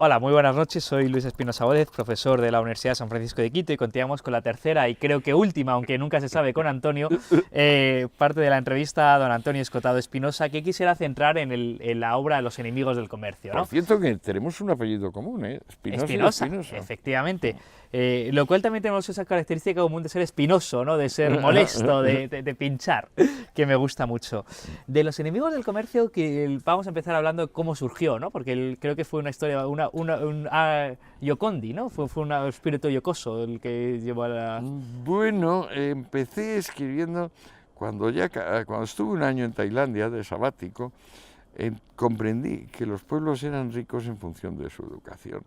Hola, muy buenas noches, soy Luis Espinosa Bódez, profesor de la Universidad de San Francisco de Quito y continuamos con la tercera y creo que última, aunque nunca se sabe, con Antonio, parte de la entrevista a don Antonio Escotado Espinosa, que quisiera centrar en la obra Los enemigos del comercio, Por ¿no? cierto que tenemos un apellido común, ¿eh? Espinosa y Espinosa, Espinosa. efectivamente. Lo cual también tenemos esa característica común de ser espinoso, ¿no? De ser molesto, de pinchar, que me gusta mucho. De los enemigos del comercio, que vamos a empezar hablando de cómo surgió, ¿no? Porque creo que fue una historia, Giocondi, ¿no? Fue un espíritu jocoso el que llevó a la... Bueno, empecé escribiendo cuando estuve un año en Tailandia de sabático, comprendí que los pueblos eran ricos en función de su educación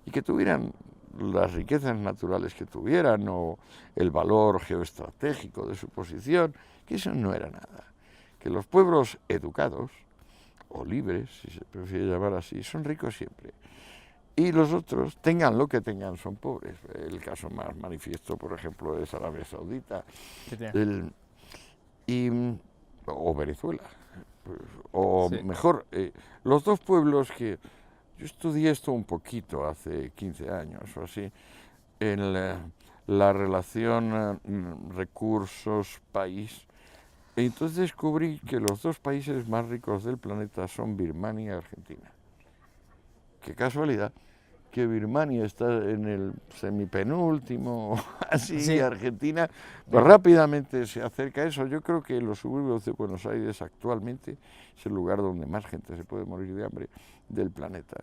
y que tuvieran las riquezas naturales que tuvieran o el valor geoestratégico de su posición, que eso no era nada. Que los pueblos educados, o libres, si se prefiere llamar así, son ricos siempre. Y los otros, tengan lo que tengan, son pobres. El caso más manifiesto, por ejemplo, es Arabia Saudita o Venezuela. O Sí. mejor, los dos pueblos que... Yo estudié esto un poquito, hace 15 años o así, en la relación recursos-país. Y entonces descubrí que los dos países más ricos del planeta son Birmania y Argentina. Qué casualidad que Birmania está en el semipenúltimo, así, Sí. y Argentina pues rápidamente se acerca a eso. Yo creo que los suburbios de Buenos Aires actualmente es el lugar donde más gente se puede morir de hambre del planeta.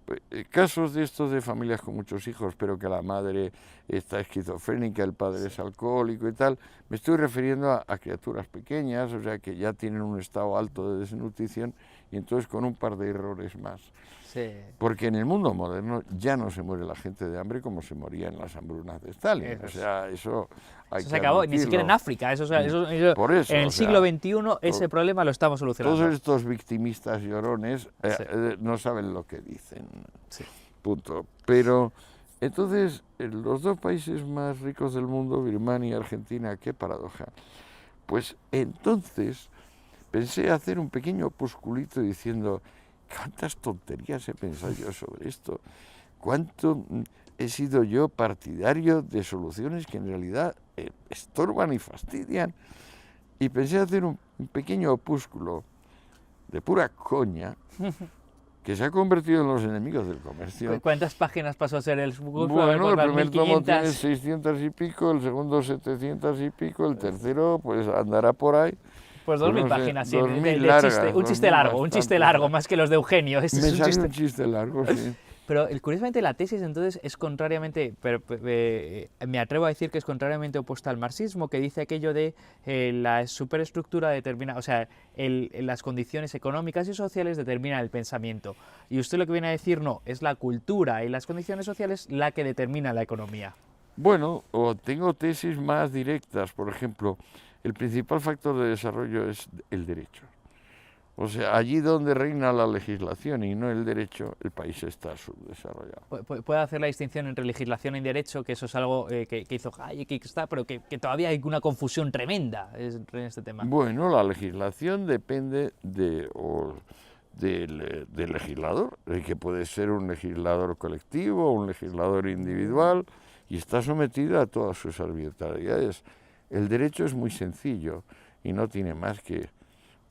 Pues, casos de estos de familias con muchos hijos, pero que la madre está esquizofrénica, el padre es alcohólico y tal, me estoy refiriendo a criaturas pequeñas, o sea, que ya tienen un estado alto de desnutrición y entonces con un par de errores más. Sí. Porque en el mundo moderno ya no se muere la gente de hambre como se moría en las hambrunas de Stalin. Eso O es. sea, eso hay Eso que se acabó, ni siquiera en admitirlo. África. Por eso, En el o siglo sea, XXI ese problema lo estamos solucionando. todos estos victimistas llorones Sí. no saben lo que dicen. Sí. Punto. Pero entonces, los dos países más ricos del mundo, Birmania y Argentina, qué paradoja. Pues entonces pensé hacer un pequeño opusculito diciendo, ¿cuántas tonterías he pensado yo sobre esto? ¿Cuánto he sido yo partidario de soluciones que en realidad estorban y fastidian? Y pensé hacer un pequeño opúsculo de pura coña que se ha convertido en los enemigos del comercio. ¿Cuántas páginas pasó a ser el Bueno, el primer tomo tiene 1500. 600 y pico, el segundo 700 y pico, el tercero pues andará por ahí. Pues Pues 2000 no sé, páginas, sí, 2000 largas, un chiste 2000 largo, bastantes. más que los de Eugenio. Este Me es un sale chiste. un chiste largo, sí. Pero curiosamente la tesis entonces es contrariamente, me atrevo a decir que es contrariamente opuesta al marxismo, que dice aquello de la superestructura determina, o sea, las condiciones económicas y sociales determinan el pensamiento. Y usted lo que viene a decir no, es la cultura y las condiciones sociales la que determina la economía. Bueno, o tengo tesis más directas, por ejemplo, el principal factor de desarrollo es el derecho. O sea, allí donde reina la legislación y no el derecho, el país está subdesarrollado. Puede hacer la distinción entre legislación y derecho, que eso es algo que hizo Hayek y que está, pero que todavía hay una confusión tremenda en este tema. Bueno, la legislación depende del legislador, que puede ser un legislador colectivo o un legislador individual, y está sometida a todas sus arbitrariedades. El derecho es muy sencillo y no tiene más que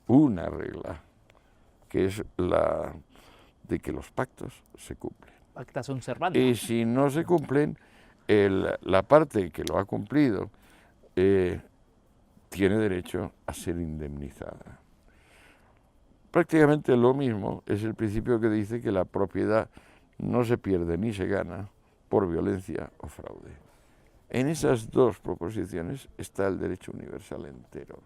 una regla, que es la de que los pactos se cumplen. Pacta sunt servanda. Y si no se cumplen, la parte que lo ha cumplido tiene derecho a ser indemnizada. Prácticamente lo mismo es el principio que dice que la propiedad no se pierde ni se gana por violencia o fraude. En esas dos proposiciones está el derecho universal entero.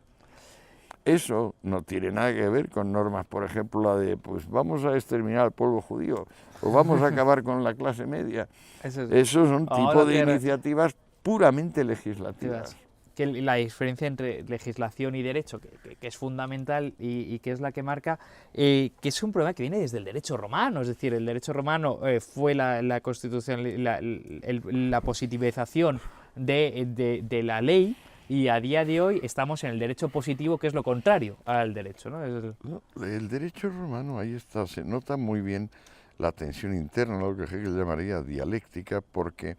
Eso no tiene nada que ver con normas, por ejemplo, la de, pues vamos a exterminar al pueblo judío o vamos a acabar con la clase media. Esos son tipo de iniciativas puramente legislativas. Que la diferencia entre legislación y derecho, que es fundamental y que es la que marca, que es un problema que viene desde el derecho romano, es decir, el derecho romano fue la constitución, la positivización de la ley, y a día de hoy estamos en el derecho positivo, que es lo contrario al derecho, ¿no? No, el derecho romano, ahí está, se nota muy bien la tensión interna, lo que Hegel llamaría dialéctica, porque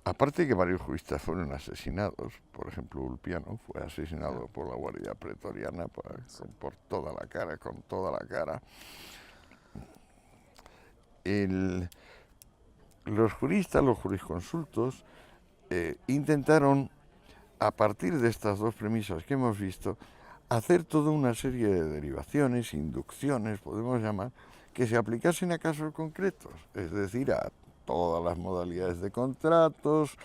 aparte de que varios juristas fueron asesinados, por ejemplo Ulpiano fue asesinado por la Guardia Pretoriana por toda la cara, con toda la cara. Los juristas, los jurisconsultos, intentaron, a partir de estas dos premisas que hemos visto, hacer toda una serie de derivaciones, inducciones, podemos llamar, que se aplicasen a casos concretos, es decir, a todas las modalidades de contratos,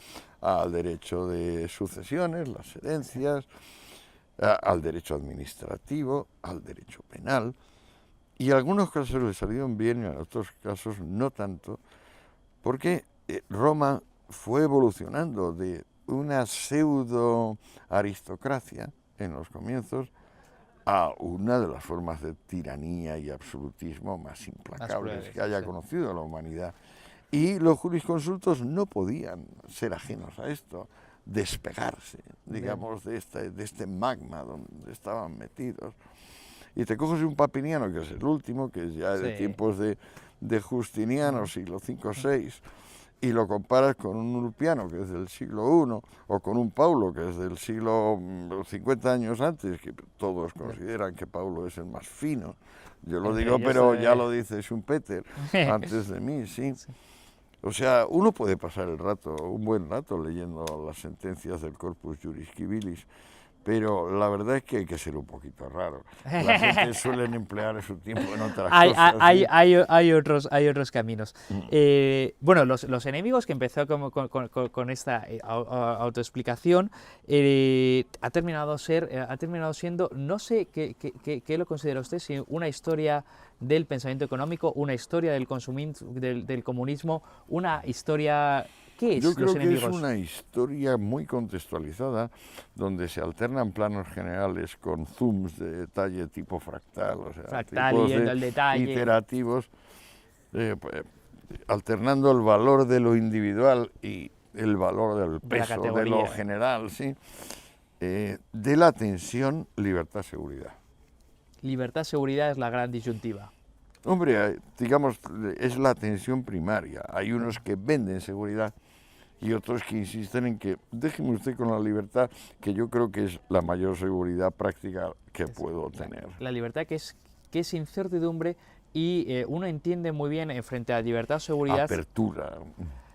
al derecho de sucesiones, las herencias, al derecho administrativo, al derecho penal, y en algunos casos le salieron bien y en otros casos no tanto, porque Roma fue evolucionando de una pseudo aristocracia en los comienzos a una de las formas de tiranía y absolutismo más implacables que haya conocido la humanidad. Y los jurisconsultos no podían ser ajenos a esto, despegarse, digamos, de este magma donde estaban metidos. Y te coges un Papiniano, que es el último, que es ya de tiempos de Justiniano, siglo V o VI, y lo comparas con un Ulpiano, que es del siglo I, o con un Paulo, que es del siglo 50 años antes, que todos consideran que Paulo es el más fino. Yo lo digo, pero ya lo dice Schumpeter antes de mí, sí. O sea, uno puede pasar un buen rato leyendo las sentencias del Corpus Juris Civilis, pero la verdad es que hay que ser un poquito raro. La gente suele emplear su tiempo en otras cosas. Hay otros caminos. Bueno, los enemigos, que empezó con esta autoexplicación, ha terminado siendo, no sé qué lo considera usted, si una historia del pensamiento económico, una historia del comunismo, una historia... ¿Qué es Yo creo Los que enemigos? es una historia muy contextualizada, donde se alternan planos generales con zooms de detalle tipo fractal, o sea, tipos yendo al detalle, iterativos, alternando el valor de lo individual y el valor del peso de lo general, ¿sí? De la tensión libertad-seguridad. Libertad-seguridad es la gran disyuntiva. Hombre, digamos, es la tensión primaria. Hay unos que venden seguridad y otros que insisten en que déjeme usted con la libertad, que yo creo que es la mayor seguridad práctica que puedo tener. La libertad que es incertidumbre, y uno entiende muy bien frente a libertad-seguridad... Apertura.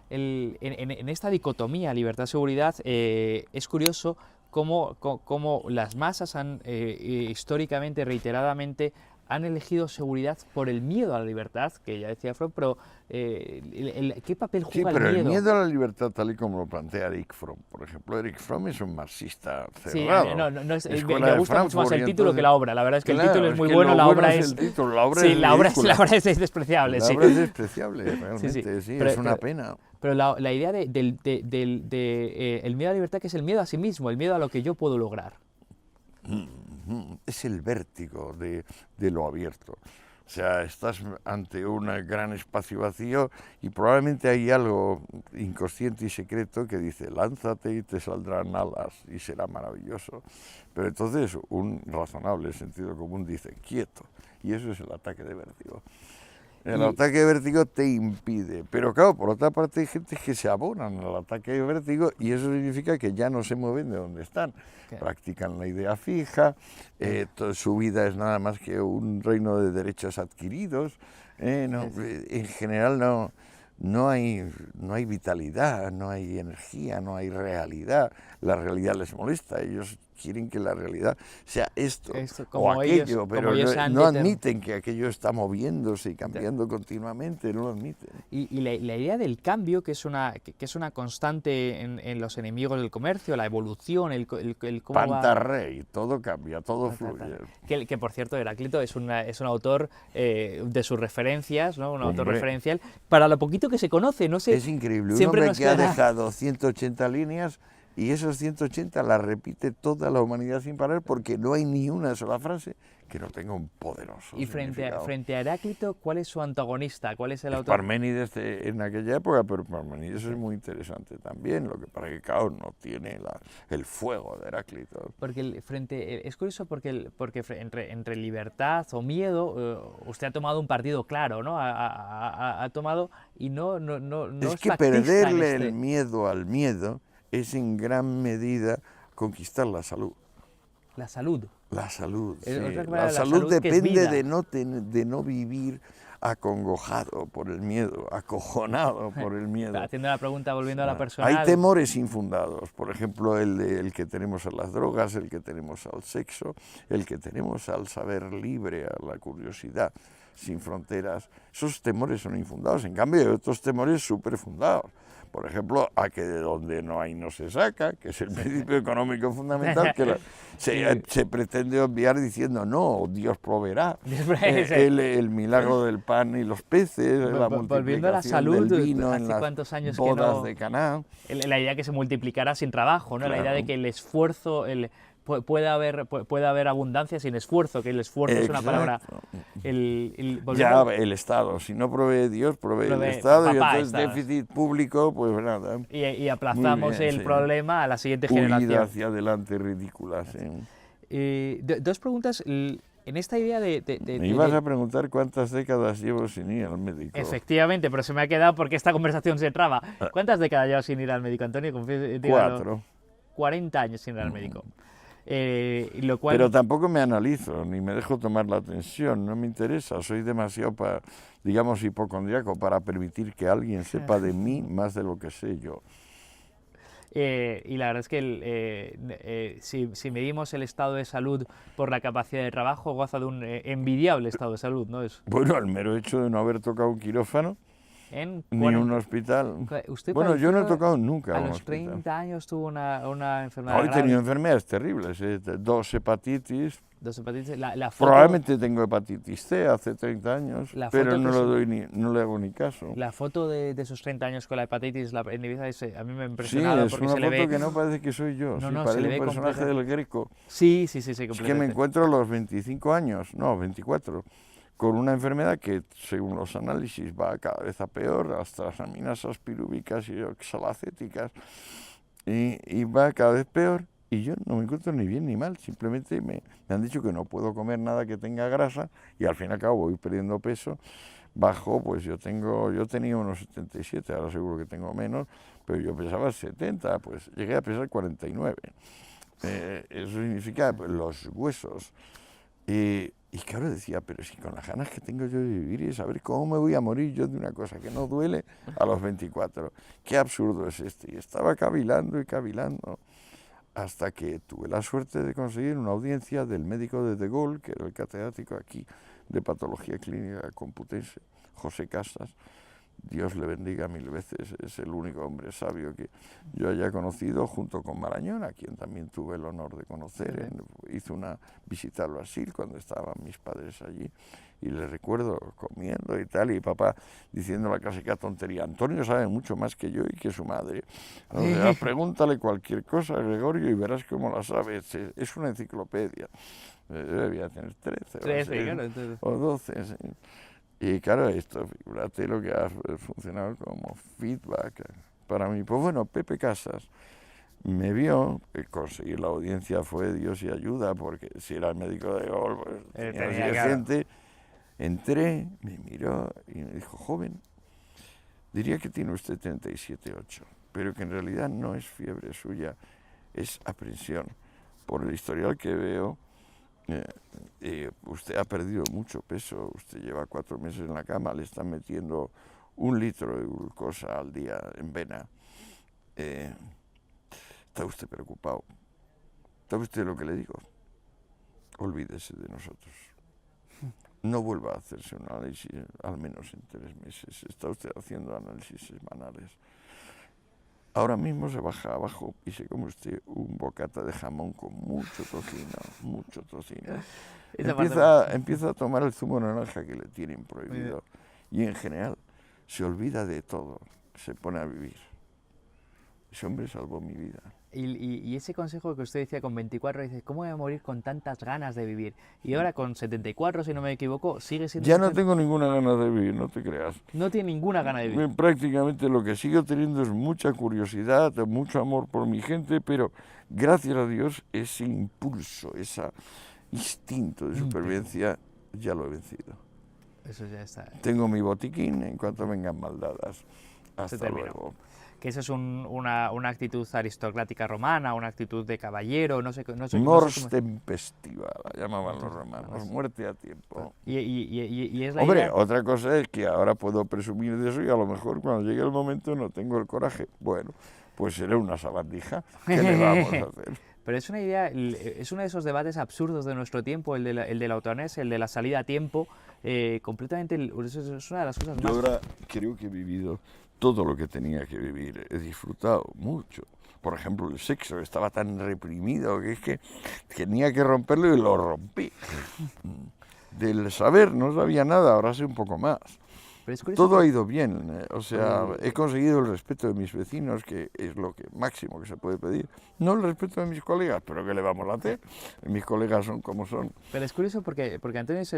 En esta dicotomía libertad-seguridad es curioso cómo las masas han históricamente, reiteradamente, han elegido seguridad por el miedo a la libertad, que ya decía Fromm, pero ¿qué papel juega el miedo? Sí, pero el miedo a la libertad, tal y como lo plantea Erich Fromm, por ejemplo, Erich Fromm es un marxista cerrado. Sí, me gusta mucho más el título que la obra. La verdad es que el título es muy bueno, la obra es... La obra es despreciable. La obra es despreciable, realmente, sí, es una pena. Pero la idea el miedo a la libertad, que es el miedo a sí mismo, el miedo a lo que yo puedo lograr. Es el vértigo de lo abierto. O sea, estás ante un gran espacio vacío y probablemente hay algo inconsciente y secreto que dice, lánzate y te saldrán alas y será maravilloso. Pero entonces un razonable sentido común dice, quieto, y eso es el ataque de vértigo. El ataque de vértigo te impide, pero claro, por otra parte hay gente que se abonan al ataque de vértigo y eso significa que ya no se mueven de donde están, practican la idea fija, su vida es nada más que un reino de derechos adquiridos, en general no hay vitalidad, no hay energía, no hay realidad, la realidad les molesta, ellos quieren que la realidad sea esto o aquello, pero no admiten que aquello está moviéndose y cambiando continuamente, no lo admiten. Y la idea del cambio, que es una constante en los enemigos del comercio, la evolución, el cómo Pantarrey, todo cambia, todo fluye. Que por cierto, Heráclito es un autor de sus referencias, ¿no? Un autor referencial, para lo poquito que se conoce, no sé. Es increíble, un hombre que ha dejado 180 líneas y esos 180 las repite toda la humanidad sin parar porque no hay ni una sola frase que no tenga un poderoso Y frente significado. a Heráclito, ¿cuál es su antagonista? ¿Cuál es el Es autor? Parménides en aquella época, pero Parménides es muy interesante también, lo que pasa es que claro, no tiene el fuego de Heráclito. Porque es curioso porque entre libertad o miedo, usted ha tomado un partido claro, ¿no? Ha tomado y no Es es que pactista en perderle el este. miedo al miedo es en gran medida conquistar la salud. La salud. La salud, sí. Otra La palabra, la salud salud que es depende vida. de no vivir acongojado por el miedo, acojonado por el miedo. Haciendo la pregunta, volviendo a la Hay personal. temores infundados, por ejemplo, el que tenemos a las drogas, el que tenemos al sexo, el que tenemos al saber libre, a la curiosidad sin fronteras. Esos temores son infundados, en cambio hay otros temores súper fundados. Por ejemplo, a que de donde no hay no se saca, que es el principio económico fundamental, que se pretende obviar diciendo no, Dios proveerá. El milagro del pan y los peces, la Volviendo a la multiplicación salud, del vino en ¿hace las cuántos años que bodas no? de Caná. La idea que se multiplicara sin trabajo, ¿no? La idea de Claro. que el esfuerzo, puede haber abundancia sin esfuerzo, que el esfuerzo es una palabra. Exacto. Ya el Estado, si no provee Dios, provee el Estado, y entonces Estado. déficit público, pues nada. Y aplazamos bien, el sí. problema a la siguiente Huida generación. hacia adelante ridícula, sí. Dos preguntas. En esta idea Me ibas a preguntar cuántas décadas llevo sin ir al médico. Efectivamente, pero se me ha quedado porque esta conversación se traba. ¿Cuántas décadas llevas sin ir al médico, Antonio? 4. 40 años sin ir al médico. Lo cual... Pero tampoco me analizo, ni me dejo tomar la atención, no me interesa, soy demasiado, digamos, hipocondriaco para permitir que alguien sepa de mí más de lo que sé yo. Y la verdad es que si medimos el estado de salud por la capacidad de trabajo, goza de un envidiable estado de salud, ¿no? Bueno, el mero hecho de no haber tocado un quirófano, ni un hospital. ¿Usted bueno, yo no he tocado nunca a un los hospital. 30 años tuvo una enfermedad Hoy he grave. tenido enfermedades terribles, 2 hepatitis. 2 hepatitis. La foto, Probablemente tengo hepatitis C hace 30 años, La pero foto no le hago ni caso. la foto de esos 30 años con la hepatitis en Ibiza a mí me ha Sí, impresionado es porque una se le foto ve... que no parece que soy yo, No, sí, no, se parece le un ve personaje completa- del Greco. Sí, Es que me completamente. encuentro a los 25 años, no, 24, con una enfermedad que, según los análisis, va cada vez a peor, las transaminasas pirúvicas y oxalacéticas, y va cada vez peor, y yo no me encuentro ni bien ni mal, simplemente me han dicho que no puedo comer nada que tenga grasa, y al fin y al cabo voy perdiendo peso, bajo, pues yo tenía unos 77, ahora seguro que tengo menos, pero yo pesaba 70, pues llegué a pesar 49. Eso significa pues, los huesos. Y claro, decía, pero si con las ganas que tengo yo de vivir y saber cómo me voy a morir yo de una cosa que no duele a los 24, qué absurdo es este. Y estaba cavilando y cavilando hasta que tuve la suerte de conseguir una audiencia del médico de Gaulle, que era el catedrático aquí de patología clínica computense, José Casas. Dios le bendiga 1000 veces, es el único hombre sabio que yo haya conocido, junto con Marañón, a quien también tuve el honor de conocer. Hice una visita al Brasil cuando estaban mis padres allí, y le recuerdo comiendo y tal, y papá diciendo la clásica tontería: Antonio sabe mucho más que yo y que su madre. O sea, pregúntale cualquier cosa a Gregorio y verás cómo la sabe, es una enciclopedia. Debía tener 13 o 12. Sí. Y claro, esto, fíjate lo que ha funcionado como feedback para mí. Pues bueno, Pepe Casas me vio, conseguir la audiencia fue Dios y ayuda, porque si era el médico de Gaulle, pues tenía gente. Entré, me miró y me dijo: joven, diría que tiene usted 37,8, pero que en realidad no es fiebre suya, es aprensión. Por el historial que veo, usted ha perdido mucho peso, usted lleva 4 meses en la cama, le están metiendo 1 litro de glucosa al día en vena. Está usted preocupado. ¿Sabe usted lo que le digo? Olvídese de nosotros. No vuelva a hacerse un análisis, al menos en 3 meses. Está usted haciendo análisis semanales. Ahora mismo se baja abajo y se come usted un bocata de jamón con mucho tocino. Empieza a tomar el zumo de naranja que le tienen prohibido. Y en general se olvida de todo, se pone a vivir. ese hombre salvó mi vida. Y ese consejo que usted decía con 24, dice, ¿cómo voy a morir con tantas ganas de vivir? Y ahora con 74, si no me equivoco, sigue siendo... Ya no tengo ninguna gana de vivir, no te creas. No tiene ninguna gana de vivir. Prácticamente lo que sigo teniendo es mucha curiosidad, mucho amor por mi gente, pero gracias a Dios ese impulso, ese instinto de supervivencia ya lo he vencido. Eso ya está. Tengo mi botiquín en cuanto vengan maldadas. Hasta luego. Que eso es una actitud aristocrática romana, una actitud de caballero, no sé Mors tempestiva, la llamaban los romanos, muerte a tiempo. Y es la Hombre, idea... otra cosa es que ahora puedo presumir de eso y a lo mejor cuando llegue el momento no tengo el coraje. Bueno, pues seré una sabandija. ¿Qué le vamos a hacer? Pero es una idea, es uno de esos debates absurdos de nuestro tiempo, el de la eutanasia, el de la salida a tiempo, completamente, es una de las cosas más... Yo ahora creo que he vivido todo lo que tenía que vivir, he disfrutado mucho. Por ejemplo, el sexo estaba tan reprimido que es que tenía que romperlo y lo rompí. Del saber no sabía nada, ahora sé un poco más. Todo ha ido bien, o sea, he conseguido el respeto de mis vecinos, que es lo máximo que se puede pedir. No el respeto de mis colegas, pero ¿qué le vamos a hacer? Mis colegas son como son. Pero es curioso porque Antonio es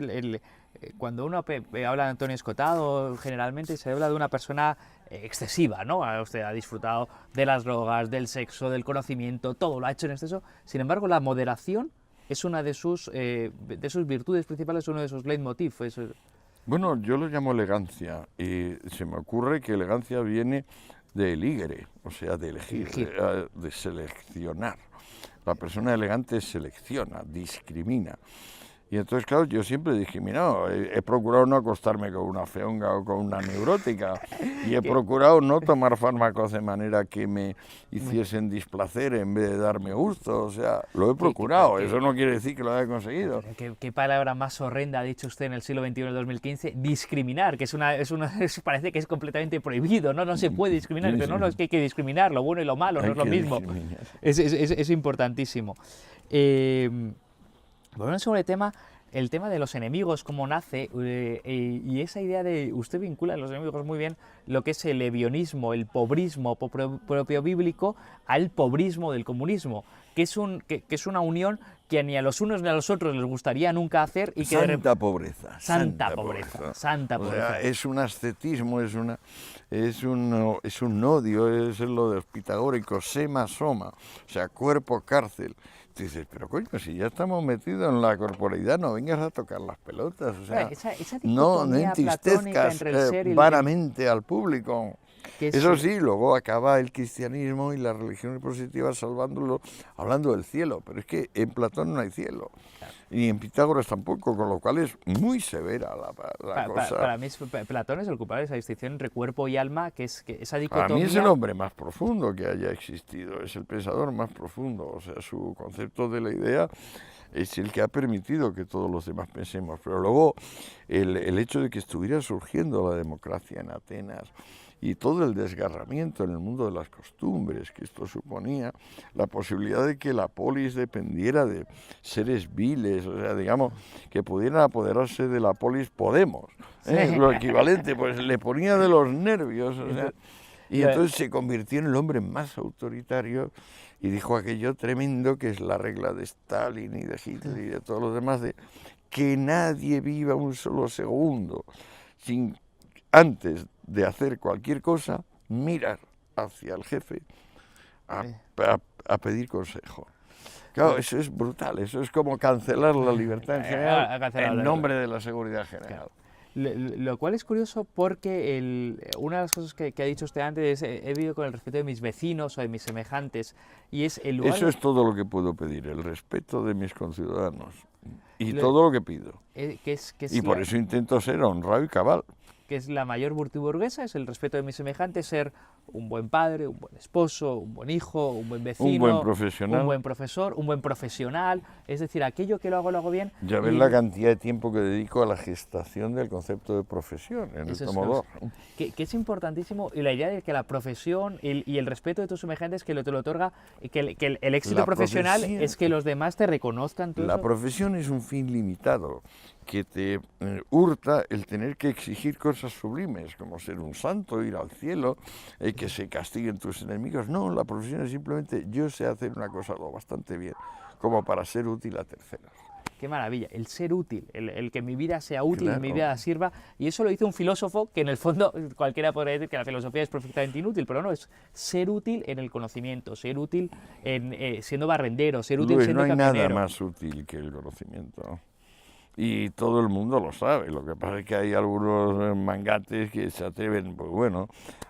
cuando uno habla de Antonio Escotado, generalmente se habla de una persona excesiva, ¿no? Usted ha disfrutado de las drogas, del sexo, del conocimiento, todo lo ha hecho en exceso. Sin embargo, la moderación es una de sus virtudes principales, uno de sus leitmotiv. Bueno, yo lo llamo elegancia y se me ocurre que elegancia viene de eligere, o sea, de elegir, de seleccionar. La persona elegante selecciona, discrimina. Y entonces, claro, yo siempre he discriminado. He procurado no acostarme con una feonga o con una neurótica. Y he procurado no tomar fármacos de manera que me hiciesen displacer en vez de darme gusto. O sea, lo he procurado. Eso no quiere decir que lo haya conseguido. ¿Qué palabra más horrenda ha dicho usted en el siglo XXI, 2015? Discriminar, que parece que es completamente prohibido, ¿no? No se puede discriminar. Pero no, es que hay que discriminar, lo bueno y lo malo, no es lo mismo. Es importantísimo. Bueno, sobre el tema de los enemigos, cómo nace, y esa idea de, usted vincula a los enemigos muy bien, lo que es el evionismo, el pobrismo propio bíblico, al pobrismo del comunismo, que es una unión que ni a los unos ni a los otros les gustaría nunca hacer. Y que santa pobreza. Santa pobreza. O sea, es un ascetismo, es un odio, es lo de los pitagóricos, sema soma, o sea, cuerpo, cárcel. Tú dices, pero coño, si ya estamos metidos en la corporeidad, no vengas a tocar las pelotas, o sea, no entristezcas vanamente al público. Eso sí, luego acaba el cristianismo y las religiones positivas hablando del cielo, pero es que en Platón no hay cielo, y en Pitágoras tampoco, con lo cual es muy severa la cosa. Para mí Platón es el culpable de esa distinción entre cuerpo y alma, que esa dicotomía... Para mí es el hombre más profundo que haya existido, es el pensador más profundo, o sea, su concepto de la idea es el que ha permitido que todos los demás pensemos, pero luego el hecho de que estuviera surgiendo la democracia en Atenas, y todo el desgarramiento en el mundo de las costumbres que esto suponía, la posibilidad de que la polis dependiera de seres viles, o sea, digamos, que pudieran apoderarse de la polis Podemos, lo equivalente, pues le ponía de los nervios, o sea, y entonces se convirtió en el hombre más autoritario y dijo aquello tremendo que es la regla de Stalin y de Hitler y de todos los demás, de que nadie viva un solo segundo sin antes de hacer cualquier cosa, mirar hacia el jefe a pedir consejo. Claro, eso es brutal, eso es como cancelar la libertad en general en nombre de la seguridad general. Lo cual es curioso porque una de las cosas que ha dicho usted antes es he vivido con el respeto de mis vecinos o de mis semejantes, y es el lugar... Eso es todo lo que puedo pedir, el respeto de mis conciudadanos, y todo lo que pido. Y por eso intento ser honrado y cabal. Que es la mayor virtud burguesa, es el respeto de mis semejantes, ser un buen padre, un buen esposo, un buen hijo, un buen vecino, un buen profesional, un buen profesor, un buen profesional, es decir, aquello que lo hago bien. Ya ves la cantidad de tiempo que dedico a la gestación del concepto de profesión en el tomo 2. Que es importantísimo, y la idea de que la profesión y el respeto de tus semejantes que te lo otorga, que el éxito profesional es que los demás te reconozcan. La profesión es un fin limitado que te hurta el tener que exigir cosas sublimes, como ser un santo, ir al cielo, que se castiguen tus enemigos. No, la profesión es simplemente yo sé hacer una cosa lo bastante bien, como para ser útil a terceros. Qué maravilla, el ser útil, el que mi vida sea útil, Claro. y mi vida sirva. Y eso lo dice un filósofo que en el fondo cualquiera podría decir que la filosofía es perfectamente inútil, pero no, es ser útil en el conocimiento, ser útil en, siendo barrendero, ser útil Luis, siendo no hay camionero. nada más útil que el conocimiento. Y todo el mundo lo sabe. Lo que pasa es que hay algunos mangantes que se atreven, pues bueno,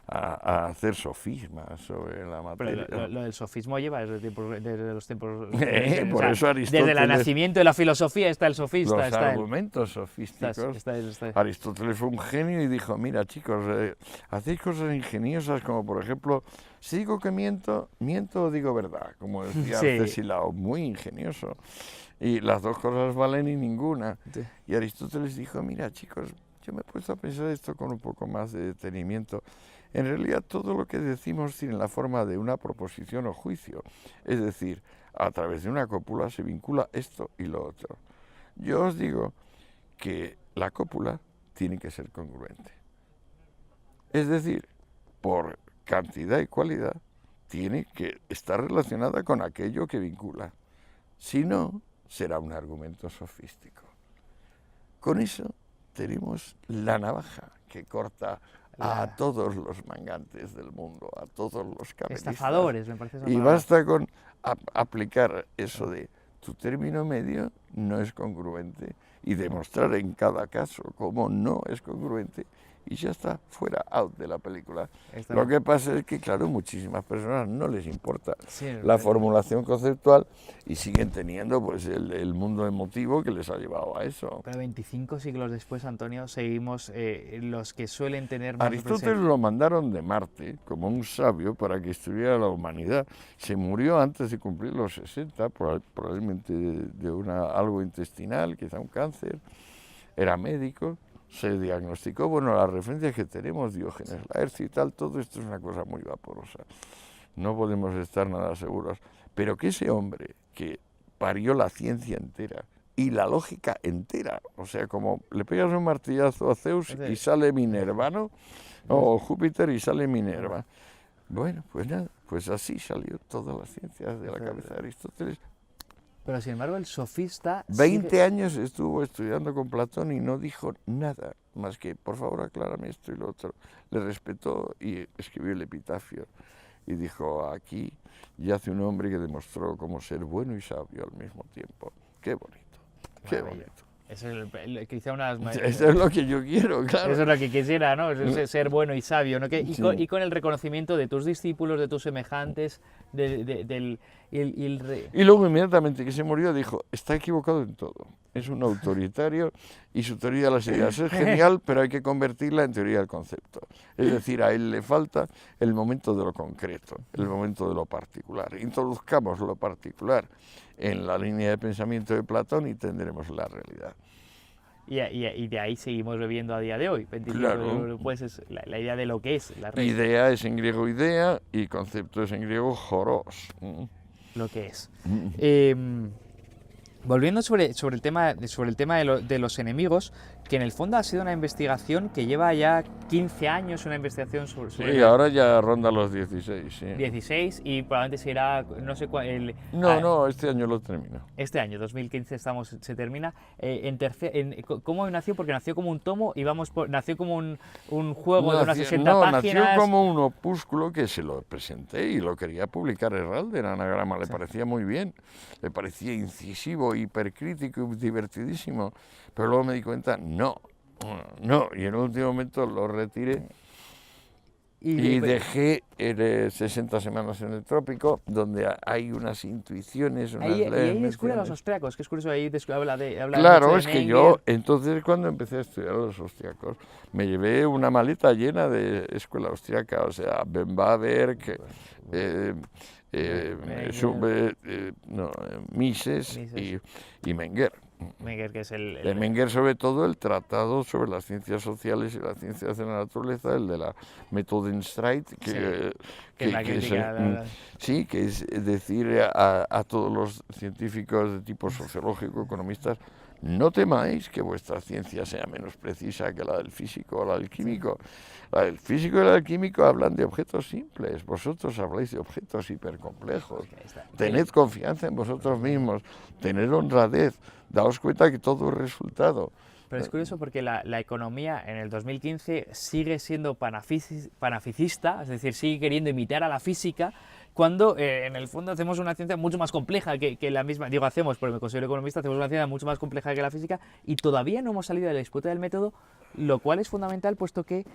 a hacer sofismas sobre la materia. Pero lo del sofismo lleva desde los tiempos... Por eso Aristóteles, desde el nacimiento de la filosofía está el sofista. los está argumentos sofísticos. Está. Aristóteles fue un genio y dijo, mira chicos, hacéis cosas ingeniosas como por ejemplo, si digo que miento, miento o digo verdad, como decía Sí. Arcesilao, muy ingenioso. Y las dos cosas valen y ninguna. Sí. Y Aristóteles dijo, mira chicos, yo me he puesto a pensar esto con un poco más de detenimiento. En realidad todo lo que decimos tiene la forma de una proposición o juicio. Es decir, a través de una cópula se vincula esto y lo otro. Yo os digo que la cópula tiene que ser congruente. Es decir, por cantidad y cualidad, tiene que estar relacionada con aquello que vincula. Si no, será un argumento sofístico. Con eso tenemos la navaja que corta a todos los mangantes del mundo, a todos los cabalistas. Estafadores, me parece. Y basta con aplicar eso de tu término medio no es congruente y demostrar en cada caso cómo no es congruente y ya está, fuera, out de la película. Lo que pasa es que, claro, muchísimas personas no les importa la formulación conceptual y siguen teniendo pues el mundo emotivo que les ha llevado a eso. Pero 25 siglos después, Antonio, seguimos los que suelen tener más Aristóteles lo mandaron de Marte como un sabio para que estudiara la humanidad. Se murió antes de cumplir los 60, probablemente de algo intestinal, quizá un cáncer. Era médico. Se diagnosticó, bueno, las referencias que tenemos, Diógenes Laercio y tal, todo esto es una cosa muy vaporosa. No podemos estar nada seguros. Pero que ese hombre que parió la ciencia entera y la lógica entera, o sea, como le pegas un martillazo a Zeus y sale Minerva, ¿no? O Júpiter y sale Minerva. Bueno, pues nada, pues así salió toda la ciencia de la cabeza de Aristóteles. Pero sin embargo el sofista... 20 años estuvo estudiando con Platón y no dijo nada más que, por favor, aclárame esto y lo otro. Le respetó y escribió el epitafio. Y dijo, aquí yace un hombre que demostró cómo ser bueno y sabio al mismo tiempo. Qué bonito, qué bonito. Eso es quizá una de las Eso es lo que yo quiero, claro. Eso es lo que quisiera, ¿no? Es ser bueno y sabio, ¿no? Y con el reconocimiento de tus discípulos, de tus semejantes, Y luego inmediatamente que se murió dijo, está equivocado en todo. Es un autoritario y su teoría de las ideas es genial, pero hay que convertirla en teoría del concepto. Es decir, a él le falta el momento de lo concreto, el momento de lo particular. Introduzcamos lo particular en la línea de pensamiento de Platón y tendremos la realidad. Y de ahí seguimos bebiendo a día de hoy. Claro. Pues es la idea de lo que es la red. Idea es en griego idea y concepto es en griego horos. Lo que es. Volviendo sobre el tema de los enemigos, que en el fondo ha sido una investigación que lleva ya 15 años, una investigación sobre Sí, ahora ya ronda los 16, sí. 16 y probablemente se irá, no sé cuál... No, este año lo termino. Este año, 2015, se termina. ¿Cómo nació? Porque nació como un tomo y nació como un juego de unas 60 páginas. Nació como un opúsculo que se lo presenté y lo quería publicar Herralde en anagrama, le parecía muy bien, le parecía incisivo, hipercrítico y divertidísimo, pero luego me di cuenta, no, y en el último momento lo retiré y dejé 60 semanas en el trópico, donde hay unas intuiciones, unas y ahí descubre a menciones. los austriacos, que es curioso, ahí habla Claro, mucho de es que Menger. yo, entonces cuando empecé a estudiar a los austriacos, me llevé una maleta llena de escuela austriaca, o sea, Ben Baberg, Mises y Menger. Menger, que es De Menger, sobre todo, el tratado sobre las ciencias sociales y las ciencias de la naturaleza, el de la Methodenstreit, que es decir a todos los científicos de tipo sociológico, economistas, no temáis que vuestra ciencia sea menos precisa que la del físico o la del químico. La del físico y la del químico hablan de objetos simples, vosotros habláis de objetos hipercomplejos. Tened confianza en vosotros mismos, tened honradez, daos cuenta que todo es resultado. Pero es curioso porque la economía en el 2015 sigue siendo panaficista, es decir, sigue queriendo imitar a la física, cuando en el fondo hacemos una ciencia mucho más compleja que la misma, digo hacemos, porque me considero economista, hacemos una ciencia mucho más compleja que la física y todavía no hemos salido de la disputa del método, lo cual es fundamental puesto que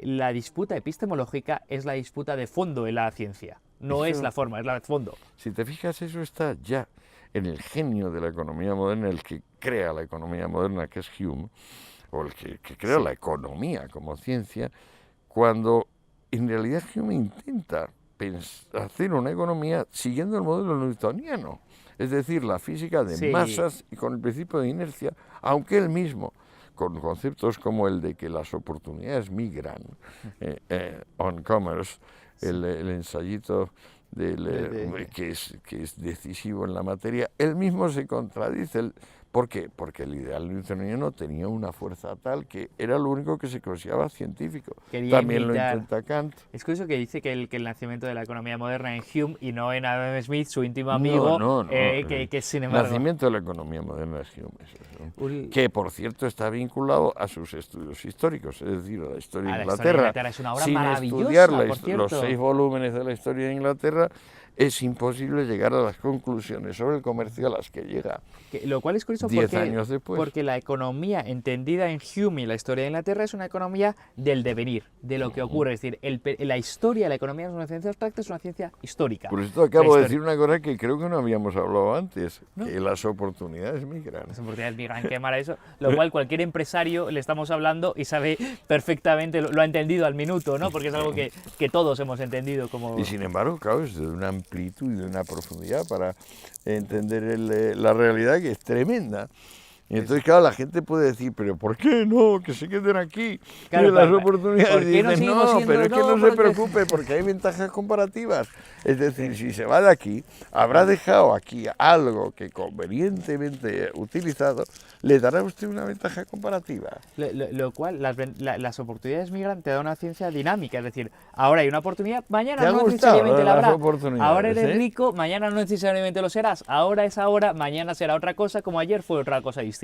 la disputa epistemológica es la disputa de fondo en la ciencia, no es la forma, es la de fondo. Si te fijas, eso está ya en el genio de la economía moderna, el que crea la economía moderna, que es Hume, o el que crea la economía como ciencia, cuando en realidad Hume intenta hacer una economía siguiendo el modelo newtoniano, es decir, la física de masas y con el principio de inercia, aunque él mismo, con conceptos como el de que las oportunidades migran, On Commerce, el ensayito que es decisivo en la materia, él mismo se contradice. ¿Por qué? Porque el ideal newtoniano tenía una fuerza tal que era lo único que se consideraba científico. También lo intenta Kant. Es curioso que dice que el nacimiento de la economía moderna en Hume y no en Adam Smith, su íntimo amigo, que sin embargo... El nacimiento de la economía moderna es Hume, que por cierto está vinculado a sus estudios históricos, es decir, a la historia de Inglaterra. Es una obra sin maravillosa, estudiar los 6 volúmenes de la historia de Inglaterra, es imposible llegar a las conclusiones sobre el comercio a las que llega. Lo cual es curioso 10 años después. Porque la economía entendida en Hume y la historia de Inglaterra es una economía del devenir, de lo que ocurre. Es decir, la historia, la economía no es una ciencia abstracta, es una ciencia histórica. Por esto acabo de decir una cosa que creo que no habíamos hablado antes, que las oportunidades migran. Las oportunidades migran, qué maravilloso. Lo cual cualquier empresario le estamos hablando y sabe perfectamente, lo ha entendido al minuto, ¿no? Porque es algo que todos hemos entendido como... Y sin embargo, claro, es de una amplitud y de una profundidad para entender la realidad que es tremenda. Y entonces, claro, la gente puede decir, pero ¿por qué no? Que se queden aquí. Claro, las oportunidades. Y dicen, no, pero es que no se preocupe porque hay ventajas comparativas. Es decir, si se va de aquí, habrá dejado aquí algo que convenientemente utilizado, le dará a usted una ventaja comparativa. Lo cual, las oportunidades migran, te da una ciencia dinámica. Es decir, ahora hay una oportunidad, mañana no necesariamente la habrá. Ahora eres rico, mañana no necesariamente lo serás. Ahora es ahora, mañana será otra cosa, como ayer fue otra cosa distinta.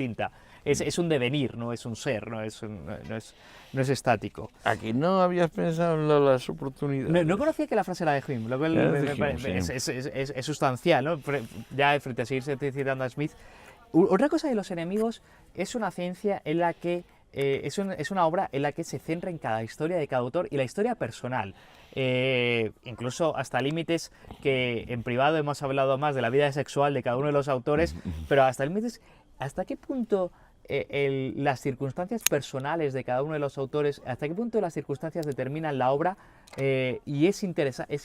Es un devenir, no es un ser, no es estático. ¿A que no habías pensado en las oportunidades? No conocía que la frase era de Hume, lo cual es sustancial, ¿no? Ya frente a seguirse citando a Smith. Otra cosa de los enemigos es una ciencia en la que es una obra en la que se centra en cada historia de cada autor y la historia personal. Incluso hasta límites que en privado hemos hablado más de la vida sexual de cada uno de los autores, pero hasta límites, ¿hasta qué punto las circunstancias personales de cada uno de los autores, hasta qué punto las circunstancias determinan la obra? Y es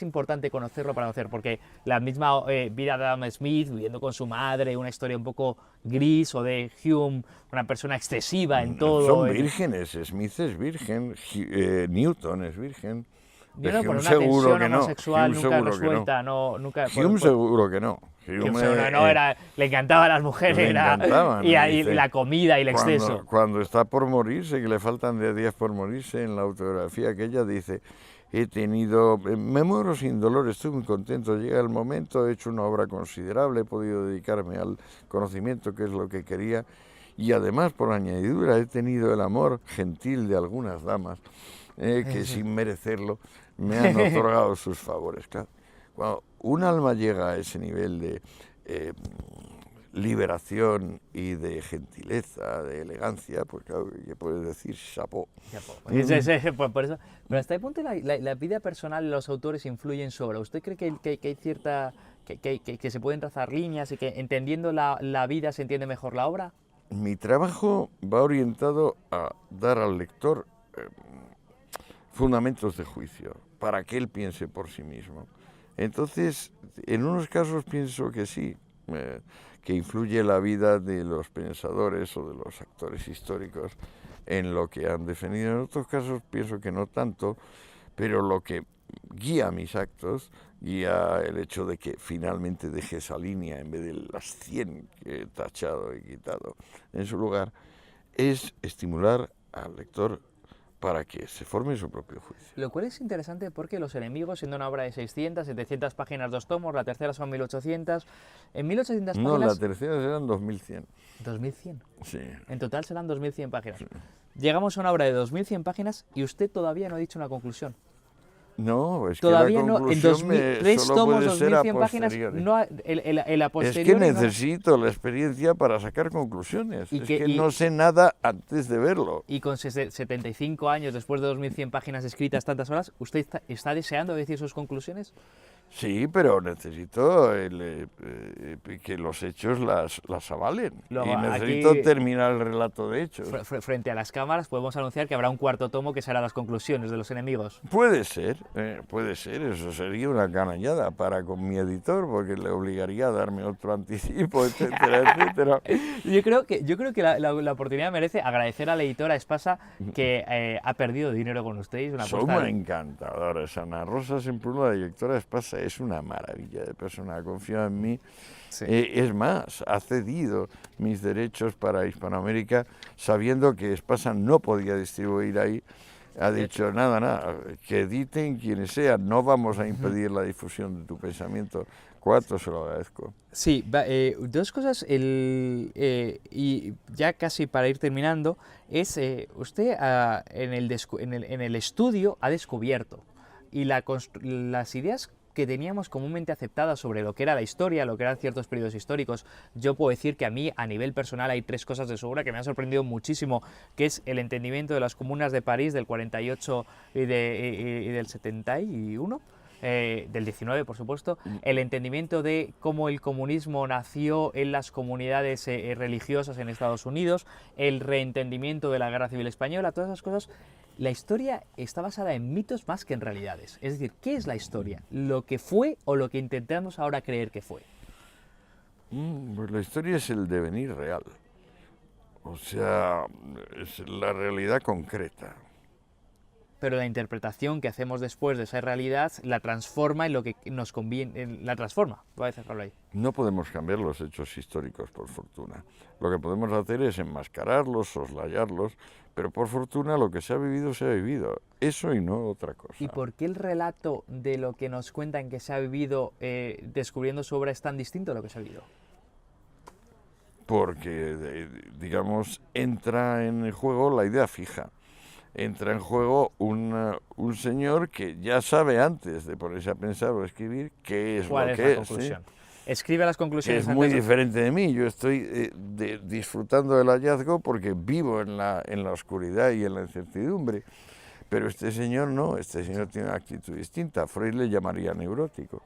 importante conocerlo para conocer, porque la misma vida de Adam Smith, viviendo con su madre, una historia un poco gris, o de Hume, una persona excesiva en todo. Son vírgenes, Smith es virgen, Newton es virgen. Por una tensión homosexual nunca resuelta, nunca... Hume seguro que no. Le encantaban las mujeres, y la comida y el exceso. Cuando está por morirse, que le faltan 10 días por morirse, en la autobiografía que ella dice, me muero sin dolor, estoy muy contento, llega el momento, he hecho una obra considerable, he podido dedicarme al conocimiento, que es lo que quería, y además, por añadidura, he tenido el amor gentil de algunas damas, que sin merecerlo me han otorgado sus favores. Claro, cuando un alma llega a ese nivel de liberación y de gentileza, de elegancia, pues claro, que puedes decir chapeau. Por eso. Pero hasta el punto la vida personal de los autores influye en su obra. ¿Usted cree que hay cierta... que se pueden trazar líneas y que entendiendo la vida se entiende mejor la obra? Mi trabajo va orientado a dar al lector fundamentos de juicio, para que él piense por sí mismo. Entonces, en unos casos pienso que sí, que influye la vida de los pensadores o de los actores históricos en lo que han defendido. En otros casos pienso que no tanto, pero lo que guía mis actos, guía el hecho de que finalmente deje esa línea en vez de las 100 que he tachado y quitado en su lugar, es estimular al lector para que se forme su propio juicio. Lo cual es interesante porque Los enemigos, siendo una obra de 600, 700 páginas, 2 tomos, la tercera son 1800, en 1800 No, la páginas... tercera serán 2100. 2100. Sí. En total serán 2100 páginas. Sí. Llegamos a una obra de 2100 páginas y usted todavía no ha dicho una conclusión. No, es Todavía que la no, en conclusión 3 solo tomos, puede ser a 2100 páginas, posteriori. no el a Es que posteriori no. necesito la experiencia para sacar conclusiones. Y Es que- que y- no sé nada antes de verlo. Y con 75 años, después de 2100 páginas escritas, tantas horas, ¿usted está deseando decir sus conclusiones? Sí, pero necesito que los hechos las avalen. Luego, Y necesito aquí- terminar el relato de hechos. Frente a las cámaras podemos anunciar que habrá un cuarto tomo que será las conclusiones de Los enemigos. Puede ser, eso sería una canallada para con mi editor, porque le obligaría a darme otro anticipo, etcétera, etcétera. Yo creo que la oportunidad merece agradecer a la editora Espasa que ha perdido dinero con ustedes. Una Son apuesta muy encantadores. Ana Rosa Semprún, la directora de Espasa, es una maravilla de persona, confía en mí. Sí. Es más, ha cedido mis derechos para Hispanoamérica sabiendo que Espasa no podía distribuir ahí. Ha dicho, nada, que editen quienes sean, no vamos a impedir la difusión de tu pensamiento. Cuatro, se lo agradezco. Sí, dos cosas, y ya casi para ir terminando, es usted en el estudio ha descubierto, y las ideas que teníamos comúnmente aceptadas sobre lo que era la historia, lo que eran ciertos periodos históricos, yo puedo decir que a mí, a nivel personal, hay 3 cosas de su obra que me han sorprendido muchísimo, que es el entendimiento de las comunas de París del 48 y del 71, del 19, por supuesto, el entendimiento de cómo el comunismo nació en las comunidades religiosas en Estados Unidos, el reentendimiento de la Guerra Civil Española, todas esas cosas. La historia está basada en mitos más que en realidades. Es decir, ¿qué es la historia? ¿Lo que fue o lo que intentamos ahora creer que fue? Pues la historia es el devenir real, o sea, es la realidad concreta. Pero la interpretación que hacemos después de esa realidad la transforma en lo que nos conviene, la transforma, voy a dejarlo ahí. No podemos cambiar los hechos históricos, por fortuna. Lo que podemos hacer es enmascararlos, soslayarlos, pero por fortuna lo que se ha vivido, eso y no otra cosa. ¿Y por qué el relato de lo que nos cuentan que se ha vivido descubriendo su obra es tan distinto a lo que se ha vivido? Porque, digamos, entra en juego la idea fija. Entra en juego un señor que ya sabe antes de ponerse a pensar o escribir qué es ¿Cuál lo es que la es. conclusión? Escribe las Que conclusiones es muy antes. diferente de mí. Yo estoy disfrutando del hallazgo porque vivo en la oscuridad y en la incertidumbre. Pero este señor no, este señor tiene una actitud distinta. Freud le llamaría neurótico.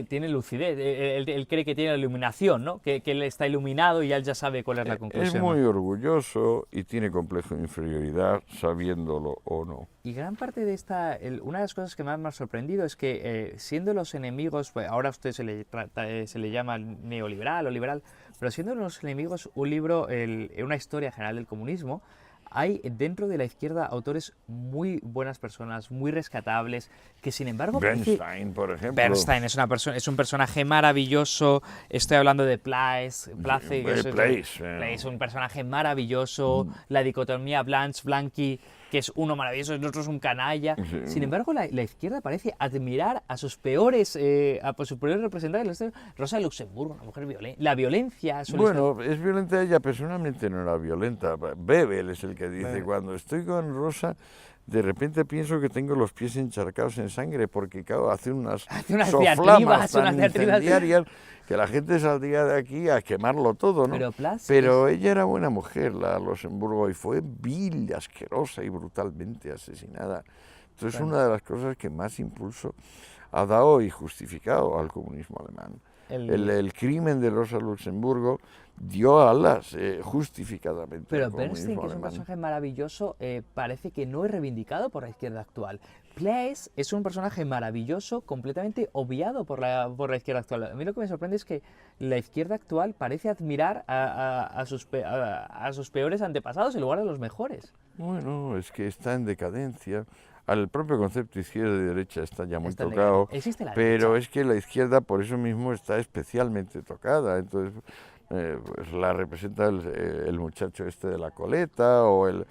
Tiene lucidez, él cree que tiene la iluminación, ¿no? Que él está iluminado y él ya sabe cuál es la conclusión. Es muy orgulloso y tiene complejo de inferioridad, sabiéndolo o no. Y gran parte de una de las cosas que más me ha sorprendido es que siendo Los enemigos, pues ahora a usted se le llama neoliberal o liberal, pero siendo Los enemigos un libro, una historia general del comunismo, hay dentro de la izquierda autores muy buenas personas, muy rescatables, que sin embargo... Bernstein, por ejemplo. Bernstein es un personaje maravilloso. Estoy hablando de Place, es un personaje maravilloso. La dicotomía Blanche-Blanqui, que es uno maravilloso, el otro es un canalla. Sí. Sin embargo, la izquierda parece admirar a sus peores representantes. Rosa Luxemburgo, una mujer violenta. La violencia... Bueno, es violenta ella, personalmente no era violenta. Bebel es el que dice, Bebel. Cuando estoy con Rosa, de repente pienso que tengo los pies encharcados en sangre, porque claro, hace unas soflamas tan incendiarias que la gente saldría de aquí a quemarlo todo, ¿no? Pero ella era buena mujer, la Luxemburgo, y fue vil, asquerosa y brutalmente asesinada. Entonces, una de las cosas que más impulso ha dado y justificado al comunismo alemán. El crimen de Rosa Luxemburgo dio alas justificadamente. Pero Bernstein, que es un personaje maravilloso, parece que no es reivindicado por la izquierda actual. Place es un personaje maravilloso, completamente obviado por la izquierda actual. A mí lo que me sorprende es que la izquierda actual parece admirar a sus peores antepasados en lugar de los mejores. Bueno, es que está en decadencia. al propio concepto izquierda y derecha está ya muy Está en tocado, declive. Existe la pero derecha. es que la izquierda por eso mismo está especialmente tocada. Entonces, pues la representa el muchacho este de la coleta, o el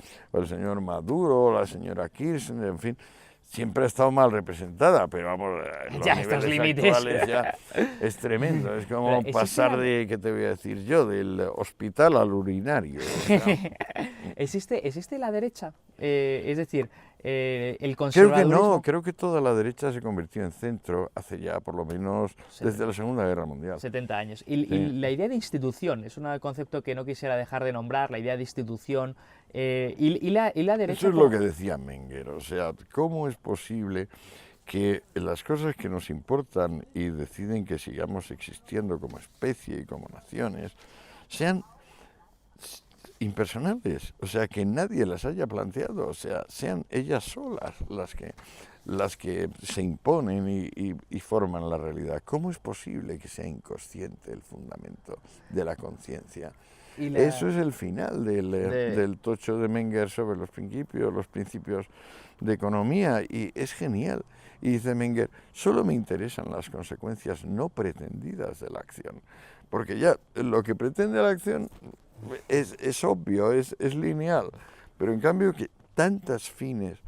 señor Maduro, o la señora Kirchner, en fin. Siempre ha estado mal representada, pero vamos, en los Ya estos niveles límites. actuales ya es tremendo. Es Pero como existe pasar la, de, ¿qué te voy a decir yo?, del hospital al urinario. O sea, ¿Existe la derecha? Es decir, el creo que no, conservadurismo. creo que toda la derecha se convirtió en centro hace ya por lo menos desde la Segunda Guerra Mundial. 70 años. Y Sí. la idea de institución es un concepto que no quisiera dejar de nombrar, la idea de institución. Y la Eso derecha es lo como... que decía Menger, o sea, ¿cómo es posible que las cosas que nos importan y deciden que sigamos existiendo como especie y como naciones sean impersonales? O sea, que nadie las haya planteado, o sea, sean ellas solas las que se imponen y forman la realidad. ¿Cómo es posible que sea inconsciente el fundamento de la conciencia? y Eso la, es el final de, del tocho de Menger sobre los principios de economía, y es genial. Y dice Menger, solo me interesan las consecuencias no pretendidas de la acción, porque ya lo que pretende la acción es obvio, es lineal, pero en cambio que tantas fines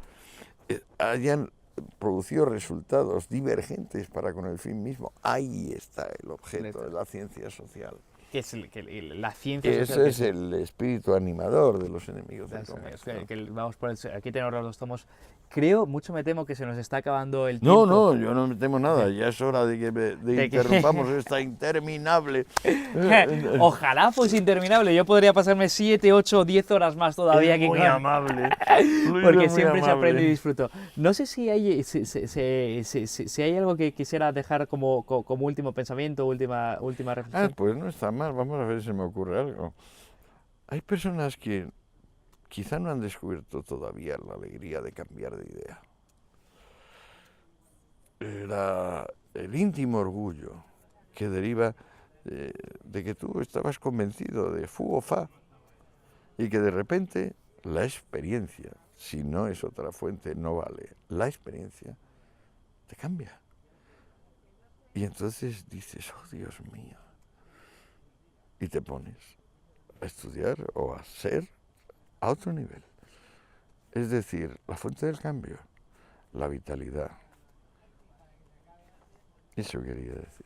hayan producido resultados divergentes para con el fin mismo, ahí está el objeto de la ciencia social. que es la ciencia social Ese que es el espíritu animador de los enemigos del comercio. vamos por aquí tenemos los dos tomos. Creo, mucho me temo que se nos está acabando el No, tiempo. no, yo no me temo nada, ya es hora de que De que- interrumpamos esta interminable... Ojalá fuese interminable. Yo podría pasarme 7, 8 o 10 horas más todavía Es aquí muy con... amable, Luis Porque es muy siempre se aprende y amable. disfruto. No sé si hay, si hay algo que quisiera dejar como último pensamiento, última reflexión. Pues no está mal, vamos a ver si se me ocurre algo. Hay personas que quizá no han descubierto todavía la alegría de cambiar de idea. El íntimo orgullo que deriva de que tú estabas convencido de fu o fa, y que de repente la experiencia, si no es otra fuente, no vale. La experiencia te cambia. Y entonces dices, oh Dios mío, y te pones a estudiar o a ser a otro nivel. Es decir, la fuente del cambio, la vitalidad. Eso quería decir.